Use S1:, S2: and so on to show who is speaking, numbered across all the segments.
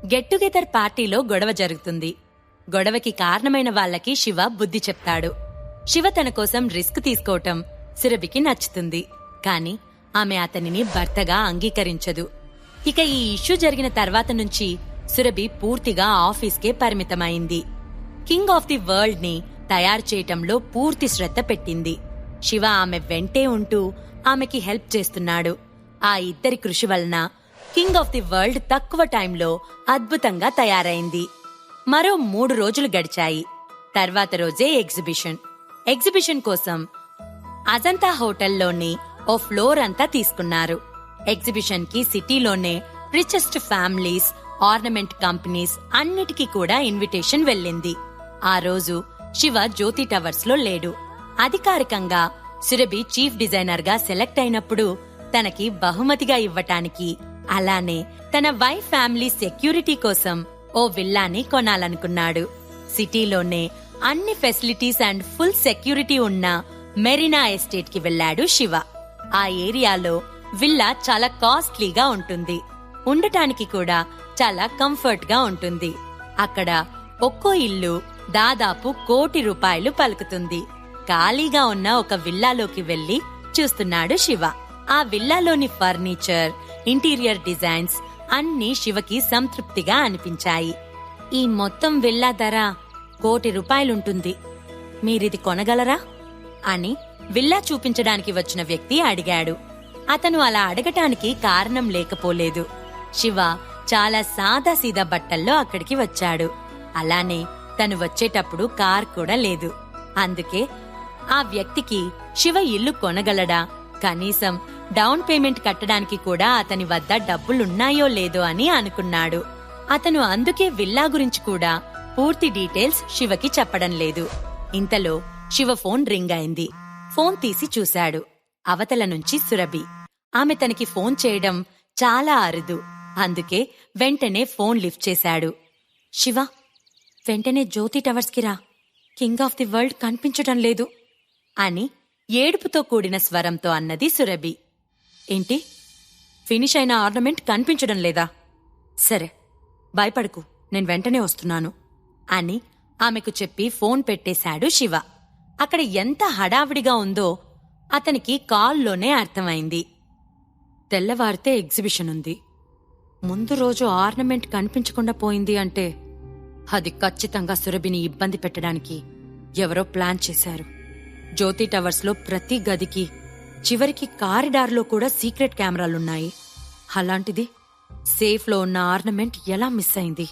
S1: Get together పార్టీలో గొడవ జరుగుతుంది. గొడవకి కారణమైన వాళ్ళకి శివ బుద్ధి చెప్తాడు. శివ తన కోసం రిస్క్ తీసుకోవటం సురభికి నచ్చుతుంది. కాని ఆమె అతనిని భర్తగా అంగీకరించదు. ఇక ఈ ఇష్యూ జరిగిన తర్వాత నుంచి సురభి పూర్తిగా ఆఫీస్కే పరిమితమైంది. కింగ్ ఆఫ్ ది వరల్డ్ ని తయారు చేయటంలో పూర్తి శ్రద్ధ పెట్టింది. శివ ఆమె వెంటే ఉంటూ ఆమెకి హెల్ప్ చేస్తున్నాడు. ఆ ఇద్దరి కృషి వలన కింగ్ ఆఫ్ ది వరల్డ్ తక్కువ టైంలో అద్భుతంగా తయారైంది. మరో 3 రోజులు గడిచాయి. తర్వాత రోజే ఎగ్జిబిషన్ కోసం అజంతా హోటల్లోని ఓ ఫ్లోర్ అంతా తీసుకున్నారు. ఎగ్జిబిషన్ కి సిటీలోనే రిచెస్ట్ ఫ్యామిలీస్, ఆర్నమెంట్ కంపెనీస్ అన్నిటికీ కూడా ఇన్విటేషన్ వెళ్ళింది. ఆ రోజు శివ జ్యోతి టవర్స్ లో లేడు. అధికారికంగా సురభి చీఫ్ డిజైనర్ గా సెలెక్ట్ అయినప్పుడు తనకి బహుమతిగా ఇవ్వటానికి, అలానే తన వైఫ్ ఫ్యామిలీ సెక్యూరిటీ కోసం ఓ విల్లాని కొనాలనుకున్నాడు. సిటీలోనే అన్ని ఫెసిలిటీస్ అండ్ ఫుల్ సెక్యూరిటీ ఉన్న మెరీనా ఎస్టేట్ కి వెళ్లాడు శివ. ఆ ఏరియాలో విల్లా చాలా కాస్ట్లీగా ఉంటుంది. ఉండటానికి కూడా చాలా కంఫర్ట్ గా ఉంటుంది. అక్కడ ఒక్కో ఇల్లు దాదాపు ₹1,00,00,000 పలుకుతుంది. ఖాళీగా ఉన్న ఒక విల్లాలోకి వెళ్లి చూస్తున్నాడు శివ. ఆ విల్లాలోని ఫర్నిచర్, ఇంటీరియర్ డిజైన్స్ అన్నీ శివకి సంతృప్తిగా అనిపించాయి. ఈ మొత్తం విల్లా ధర ₹1,00,00,000 మీరిది కొనగలరా అని విల్లా చూపించడానికి వచ్చిన వ్యక్తి అడిగాడు. అతను అలా అడగటానికి కారణం లేకపోలేదు. శివ చాలా సాదాసీదా బట్టల్లో అక్కడికి వచ్చాడు. అలానే తను వచ్చేటప్పుడు కార్ కూడా లేదు. అందుకే ఆ వ్యక్తికి శివ ఇల్లు కొనగలడా, కనీసం డౌన్ పేమెంట్ కట్టడానికి కూడా అతని వద్ద డబ్బులున్నాయో లేదో అని అనుకున్నాడు. అతను అందుకే విల్లా గురించి కూడా పూర్తి డీటెయిల్స్ శివకి చెప్పడం లేదు. ఇంతలో శివ ఫోన్ రింగ్ అయింది. ఫోన్ తీసి చూశాడు. అవతల నుంచి సురభి. ఆమె తనకి ఫోన్ చేయడం చాలా అరుదు. అందుకే వెంటనే ఫోన్ లిఫ్ట్ చేశాడు. శివ, వెంటనే జ్యోతి టవర్స్ కి రా, కింగ్ ఆఫ్ ది వరల్డ్ కనిపించటం లేదు అని ఏడుపుతో కూడిన స్వరంతో అన్నది సురభి. ఏంటి, ఫినిష్ అయిన ఆర్నమెంట్ కనిపించడం లేదా? సరే, భయపడకు, నేను వెంటనే వస్తున్నాను అని ఆమెకు చెప్పి ఫోన్ పెట్టేశాడు శివ. అక్కడ ఎంత హడావిడిగా ఉందో అతనికి కాల్లోనే అర్థమైంది. తెల్లవారితే ఎగ్జిబిషన్ ఉంది. ముందు రోజు ఆర్నమెంట్ కనిపించకుండా పోయింది అంటే అది ఖచ్చితంగా సురభిని ఇబ్బంది పెట్టడానికి ఎవరో ప్లాన్ చేశారు. జ్యోతి టవర్స్ లో ప్రతి గదికి, చివరికి కారిడార్లో కూడా సీక్రెట్ కెమెరాలున్నాయి. అలాంటిది సేఫ్ లో ఉన్న ఆర్నమెంట్ ఎలా మిస్ అయింది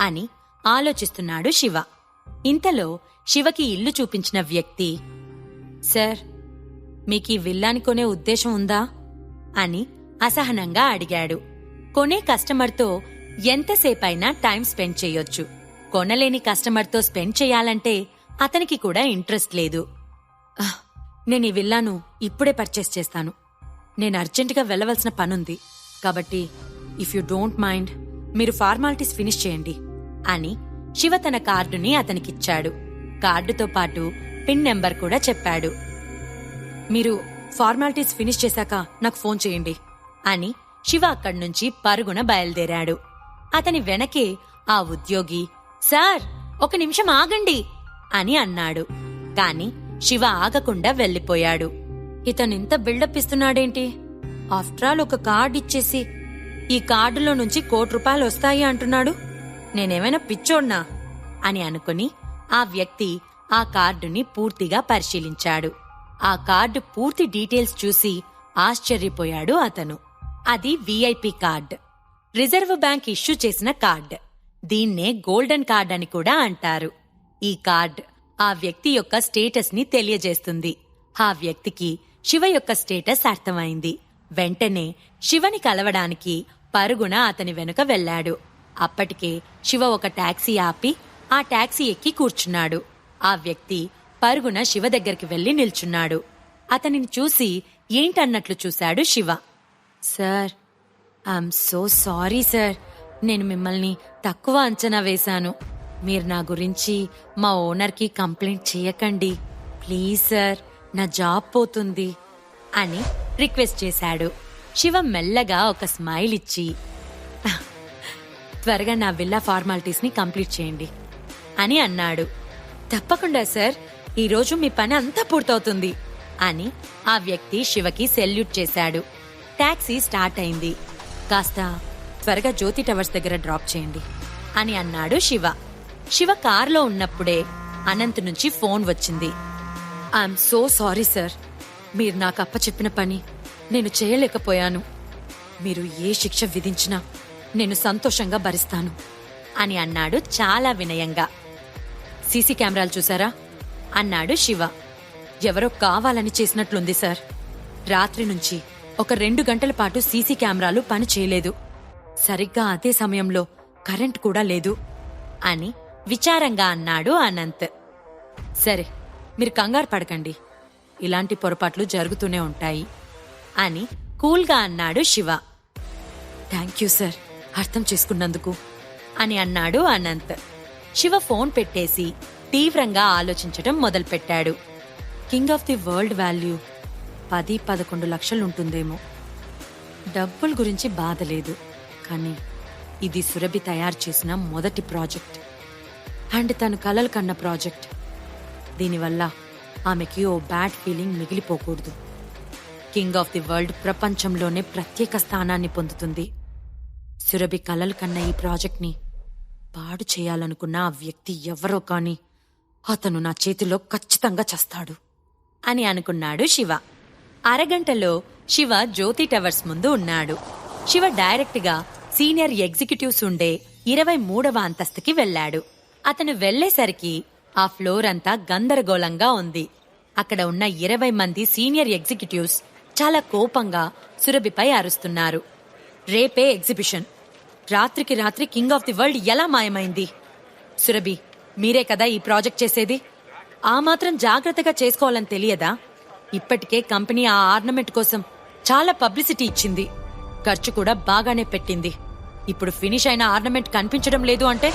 S1: అని ఆలోచిస్తున్నాడు శివ. ఇంతలో శివకి ఇల్లు చూపించిన వ్యక్తి, సార్, మీకీ విల్లాని కొనే ఉద్దేశం ఉందా అని అసహనంగా అడిగాడు. కొనే కస్టమర్తో ఎంతసేపైనా టైం స్పెండ్ చేయొచ్చు. కొనలేని కస్టమర్తో స్పెండ్ చేయాలంటే అతనికి కూడా ఇంట్రెస్ట్ లేదు. నేను ఈ విల్లాను ఇప్పుడే పర్చేస్ చేస్తాను. నేను అర్జెంటుగా వెళ్లవలసిన పనుంది. కాబట్టి ఇఫ్ యూ డోంట్ మైండ్, మీరు ఫార్మాలిటీస్ ఫినిష్ చేయండి అని శివ తన కార్డుని అతనికిచ్చాడు. కార్డుతో పాటు పిన్ నెంబర్ కూడా చెప్పాడు. మీరు ఫార్మాలిటీస్ ఫినిష్ చేశాక నాకు ఫోన్ చేయండి అని శివ అక్కడ్నుంచి పరుగున బయలుదేరాడు. అతని వెనకే ఆ ఉద్యోగి, సార్, 1 నిమిషం ఆగండి అని అన్నాడు. కాని శివ ఆగకుండా వెళ్లిపోయాడు. ఇతనింత బిల్డప్ ఇస్తున్నాడేంటి? ఆఫ్టర్ ఆల్ ఒక కార్డు ఇచ్చేసి ఈ కార్డులో నుంచి ₹1,00,00,000 వస్తాయి అంటున్నాడు. నేనేమైనా పిచ్చోడ్నా అని అనుకుని ఆ వ్యక్తి ఆ కార్డుని పూర్తిగా పరిశీలించాడు. ఆ కార్డు పూర్తి డీటెయిల్స్ చూసి ఆశ్చర్యపోయాడు అతను. అది VIP card, reserve bank issue చేసిన కార్డ్. దీన్నే గోల్డెన్ కార్డ్ అని కూడా అంటారు. ఈ కార్డ్ ఆ వ్యక్తి యొక్క స్టేటస్ ని తెలియజేస్తుంది. ఆ వ్యక్తికి శివ యొక్క స్టేటస్ అర్థమైంది. వెంటనే శివని కలవడానికి పరుగున అతని వెనుక వెళ్లాడు. అప్పటికే శివ ఒక టాక్సీ ఆపి ఆ టాక్సీ ఎక్కి కూర్చున్నాడు. ఆ వ్యక్తి పరుగున శివ దగ్గరికి వెళ్లి నిల్చున్నాడు. అతనిని చూసి ఏంటన్నట్లు చూశాడు Shiva. Sir, I'm so sorry sir, నేను మిమ్మల్ని తక్కువ అంచనా వేశాను. మీరు నా గురించి మా ఓనర్కి కంప్లైంట్ చేయకండి ప్లీజ్ సార్, నా జాబ్ పోతుంది అని రిక్వెస్ట్ చేశాడు. శివ మెల్లగా ఒక స్మైల్ ఇచ్చి, త్వరగా నా విల్లా ఫార్మాలిటీస్ ని కంప్లీట్ చేయండి అని అన్నాడు. తప్పకుండా సార్, ఈరోజు మీ పని అంతా పూర్తవుతుంది అని ఆ వ్యక్తి శివకి సెల్యూట్ చేశాడు. టాక్సీ స్టార్ట్ అయింది. కాస్త త్వరగా జ్యోతి టవర్స్ దగ్గర డ్రాప్ చేయండి అని అన్నాడు శివ. శివ కారులో ఉన్నప్పుడే అనంత్ నుంచి ఫోన్ వచ్చింది. ఐఎమ్ సో సారీ సార్, మీరు నాకు అప్పచెప్పిన పని నేను చేయలేకపోయాను. మీరు ఏ శిక్ష విధించినా నేను సంతోషంగా భరిస్తాను అని అన్నాడు చాలా వినయంగా. సీసీ కెమెరాలు చూసారా అన్నాడు శివ. ఎవరో కావాలని చేసినట్లుంది సార్. రాత్రి నుంచి ఒక 2 గంటల పాటు సీసీ కెమెరాలు పని చేయలేదు. సరిగ్గా అదే సమయంలో కరెంట్ కూడా లేదు అని విచారంగా అన్నాడు అనంత్. సరే, మీరు కంగారు పడకండి, ఇలాంటి పొరపాట్లు జరుగుతూనే ఉంటాయి అని కూల్గా అన్నాడు శివ. థ్యాంక్యూ సార్, అర్థం చేసుకున్నందుకు అని అన్నాడు అనంత్. శివ ఫోన్ పెట్టేసి తీవ్రంగా ఆలోచించటం మొదలుపెట్టాడు. King of the world value 10-11 లక్షలుంటుందేమో. డబ్బుల గురించి బాధ లేదు, కానీ ఇది సురభి తయారు చేసిన మొదటి ప్రాజెక్ట్ అండ్ తను కలలు కన్న ప్రాజెక్ట్. దీనివల్ల ఆమెకి ఓ బ్యాడ్ ఫీలింగ్ మిగిలిపోకూడదు. కింగ్ ఆఫ్ ది వరల్డ్ ప్రపంచంలోనే ప్రత్యేక స్థానాన్ని పొందుతుంది. సురభి కలలు కన్న ఈ ప్రాజెక్ట్ని పాడు చేయాలనుకున్న ఆ వ్యక్తి ఎవరో కాని అతను నా చేతిలో ఖచ్చితంగా చస్తాడు అని అనుకున్నాడు శివ. అరగంటలో శివ జ్యోతి టవర్స్ ముందు ఉన్నాడు. శివ డైరెక్ట్గా సీనియర్ ఎగ్జిక్యూటివ్స్ ఉండే 23వ అంతస్తుకి వెళ్లాడు. అతను వెళ్లేసరికి ఆ ఫ్లోర్ అంతా గందరగోళంగా ఉంది. అక్కడ ఉన్న 20 మంది సీనియర్ ఎగ్జిక్యూటివ్స్ చాలా కోపంగా సురభిపై అరుస్తున్నారు. రేపే ఎగ్జిబిషన్, రాత్రికి రాత్రి కింగ్ ఆఫ్ ది వరల్డ్ ఎలా మాయమైంది? సురభి, మీరే కదా ఈ ప్రాజెక్ట్ చేసేది, ఆ మాత్రం జాగ్రత్తగా చేసుకోవాలని తెలియదా? ఇప్పటికే కంపెనీ ఆ ఆర్నమెంట్ కోసం చాలా పబ్లిసిటీ ఇచ్చింది, ఖర్చు కూడా బాగానే పెట్టింది. ఇప్పుడు ఫినిష్ అయిన ఆర్నమెంట్ కనిపించడం లేదు అంటే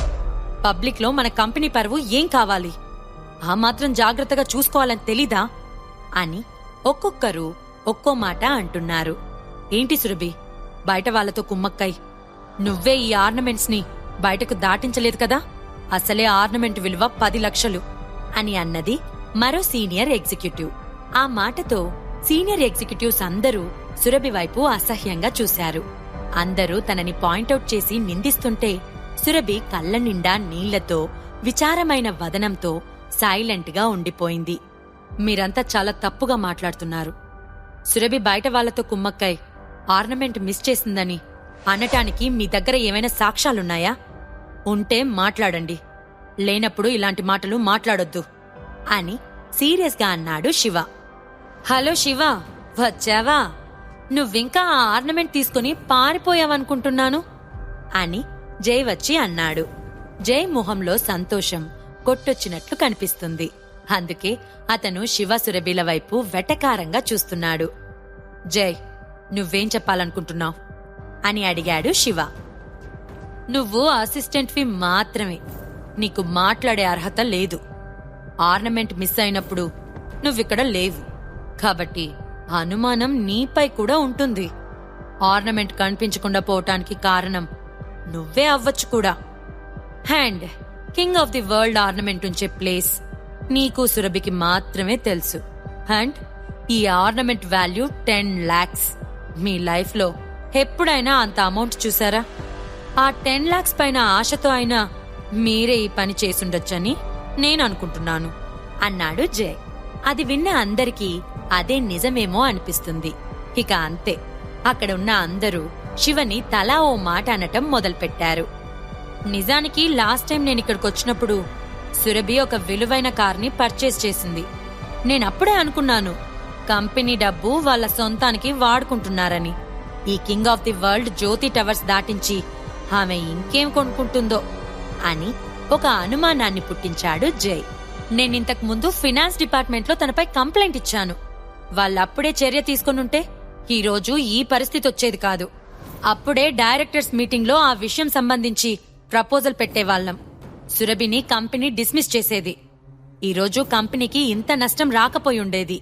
S1: పబ్లిక్ లో మన కంపెనీ పరువు ఏం కావాలి? ఆ మాత్రం జాగ్రత్తగా చూసుకోవాలని తెలీదా అని ఒక్కొక్కరు ఒక్కో మాట అంటున్నారు. ఏంటి సురభి, బయట వాళ్లతో కుమ్మక్కై నువ్వే ఈ ఆర్నమెంట్స్ ని బయటకు దాటించలేదు కదా? అసలే ఆర్నమెంట్ విలువ 10 లక్షలు అని అన్నది మరో సీనియర్ ఎగ్జిక్యూటివ్. ఆ మాటతో సీనియర్ ఎగ్జిక్యూటివ్స్ అందరూ సురభి వైపు అసహ్యంగా చూశారు. అందరూ తనని పాయింట్అవుట్ చేసి నిందిస్తుంటే సురభి కళ్ళ నిండా నీళ్లతో విచారమైన వదనంతో సైలెంట్ గా ఉండిపోయింది. మీరంతా చాలా తప్పుగా మాట్లాడుతున్నారు. సురభి బయట వాళ్లతో కుమ్మక్కై ఆర్నమెంట్ మిస్ చేసిందని అనటానికి మీ దగ్గర ఏమైనా సాక్ష్యాలున్నాయా? ఉంటే మాట్లాడండి, లేనప్పుడు ఇలాంటి మాటలు మాట్లాడొద్దు అని సీరియస్గా అన్నాడు శివ. హలో శివ, వచ్చావా? నువ్వింకా ఆ ఆర్నమెంట్ తీసుకుని పారిపోయావనుకుంటున్నాను అని జై వచ్చి అన్నాడు. జై మొహంలో సంతోషం కొట్టొచ్చినట్లు కనిపిస్తుంది. అందుకే అతను శివ సురభిల వైపు వెటకారంగా చూస్తున్నాడు. జై, నువ్వేం చెప్పాలనుకుంటున్నావు అని అడిగాడు శివ. నువ్వు అసిస్టెంట్వి మాత్రమే, నీకు మాట్లాడే అర్హత లేదు. ఆర్నమెంట్ మిస్ అయినప్పుడు నువ్విక్కడ లేవు కాబట్టి అనుమానం నీపై కూడా ఉంటుంది. ఆర్నమెంట్ కనిపించకుండా పోవటానికి కారణం నువ్వే అవ్వచ్చు కూడా. And king of the world ornament ఉంచే ప్లేస్ నీకు సురభికి మాత్రమే తెలుసు. అండ్ ఈ ఆర్నమెంట్ వాల్యూ 10 lakhs. మీ లైఫ్ లో ఎప్పుడైనా అంత అమౌంట్ చూసారా? ఆ 10 lakhs పైన ఆశతో అయినా మీరే ఈ పని చేసుండొచ్చని నేను అనుకుంటున్నాను అన్నాడు జై. అది విన్న అందరికీ అదే నిజమేమో అనిపిస్తుంది. ఇక అంతే, అక్కడున్న అందరూ శివని తలా ఓ మాట అనటం మొదలుపెట్టారు. నిజానికి లాస్ట్ టైం నేనిక్కడికొచ్చినప్పుడు సురభి ఒక విలువైన కార్ని పర్చేస్ చేసింది. నేనప్పుడే అనుకున్నాను, కంపెనీ డబ్బు వాళ్ళ సొంతానికి వాడుకుంటున్నారని. ఈ king of the world Jyothi towers దాటించి ఆమె ఇంకేం కొనుక్కుంటుందో అని ఒక అనుమానాన్ని పుట్టించాడు జై. నేనింతకు ముందు ఫినాన్స్ డిపార్ట్మెంట్లో తనపై కంప్లైంట్ ఇచ్చాను. వాళ్ళప్పుడే చర్య తీసుకొనుంటే ఈరోజు ఈ పరిస్థితి వచ్చేది కాదు. అప్పుడే డైరెక్టర్స్ మీటింగ్లో ఆ విషయం సంబంధించి ప్రపోజల్ పెట్టేవాళ్లం. సురభిని కంపెనీ డిస్మిస్ చేసేది. ఈరోజు కంపెనీకి ఇంత నష్టం రాకపోయుండేది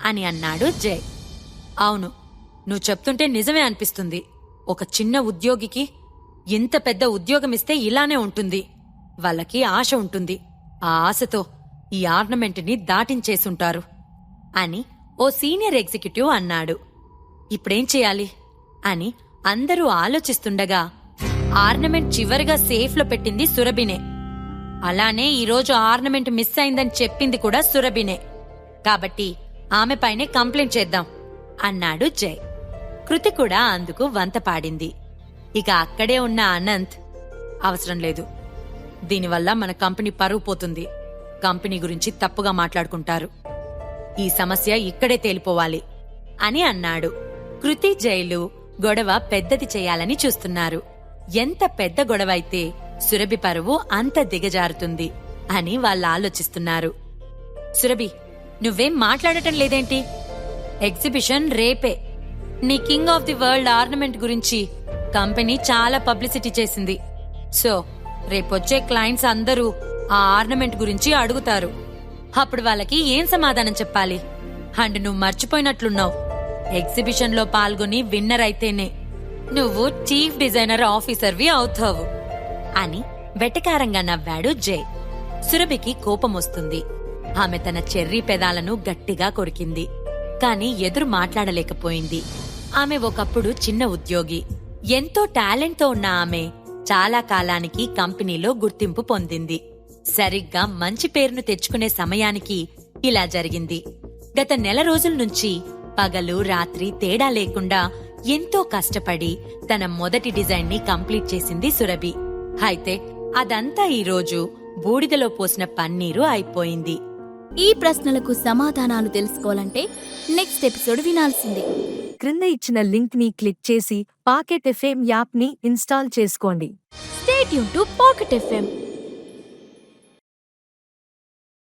S1: అని అన్నాడు జై. అవును, నువ్వు చెప్తుంటే నిజమే అనిపిస్తుంది. ఒక చిన్న ఉద్యోగికి ఇంత పెద్ద ఉద్యోగమిస్తే ఇలానే ఉంటుంది. వాళ్ళకి ఆశ ఉంటుంది. ఆ ఆశతో ఈ ఆర్నమెంట్ని దాటించేసుంటారు అని ఓ సీనియర్ ఎగ్జిక్యూటివ్ అన్నాడు. ఇప్పుడేం చేయాలి అని అందరూ ఆలోచిస్తుండగా ఆర్నమెంట్ చివరిగా సేఫ్లో పెట్టింది సురభినే. అలానే ఈరోజు ఆర్నమెంట్ మిస్ అయిందని చెప్పింది కూడా సురభినే. కాబట్టి ఆమెపైనే కంప్లైంట్ చేద్దాం అన్నాడు జై. కృతి కూడా అందుకు వంత పాడింది. ఇక అక్కడే ఉన్న అనంత్, అవసరం లేదు, దీనివల్ల మన కంపెనీ పరువు పోతుంది. కంపెనీ గురించి తప్పుగా మాట్లాడుకుంటారు. ఈ సమస్య ఇక్కడే తేలిపోవాలి అని అన్నాడు. కృతి జైలు గొడవ పెద్దది చేయాలని చూస్తున్నారు. ఎంత పెద్ద గొడవ అయితే సురభి పరువు అంత దిగజారుతుంది అని వాళ్ళు ఆలోచిస్తున్నారు. సురభి, నువ్వేం మాట్లాడటం లేదేంటి? ఎగ్జిబిషన్ రేపే. నీ king of the world ornament గురించి కంపెనీ చాలా పబ్లిసిటీ చేసింది. సో రేపొచ్చే క్లయింట్స్ అందరూ ఆ ఆర్నమెంట్ గురించి అడుగుతారు. అప్పుడు వాళ్ళకి ఏం సమాధానం చెప్పాలి? అండ్ నువ్వు మర్చిపోయినట్లున్నావు, ఎగ్జిబిషన్లో పాల్గొని విన్నర్ అయితేనే నువ్వు చీఫ్ డిజైనర్ ఆఫీసర్వి అవుతావు అని వెటకారంగా నవ్వాడు జై. సురభికి కోపమొస్తుంది. ఆమె తన చెర్రీ పెదాలను గట్టిగా కొరికింది. కాని ఎదురు మాట్లాడలేకపోయింది. ఆమె ఒకప్పుడు చిన్న ఉద్యోగి. ఎంతో టాలెంట్తో ఉన్న ఆమె చాలా కాలానికి కంపెనీలో గుర్తింపు పొందింది. సరిగ్గా మంచి పేరును తెచ్చుకునే సమయానికి ఇలా జరిగింది. గత నెల రోజుల నుంచి పగలు రాత్రి తేడా లేకుండా ఎంతో కష్టపడి తన మొదటి డిజైన్ ని కంప్లీట్ చేసింది సురభి. అయితే అదంతా ఈరోజు బూడిదలో పోసిన పన్నీరు అయిపోయింది.
S2: ఈ ప్రశ్నలకు సమాధానాలు తెలుసుకోవాలంటే నెక్స్ట్ ఎపిసోడ్ వినాల్సిందే.
S3: క్రింద ఇచ్చిన లింక్ ని క్లిక్ చేసి పాకెట్ ఎఫ్ఎం యాప్ ని ఇన్స్టాల్ చేసుకోండి.
S2: Stay tune to pocket FM.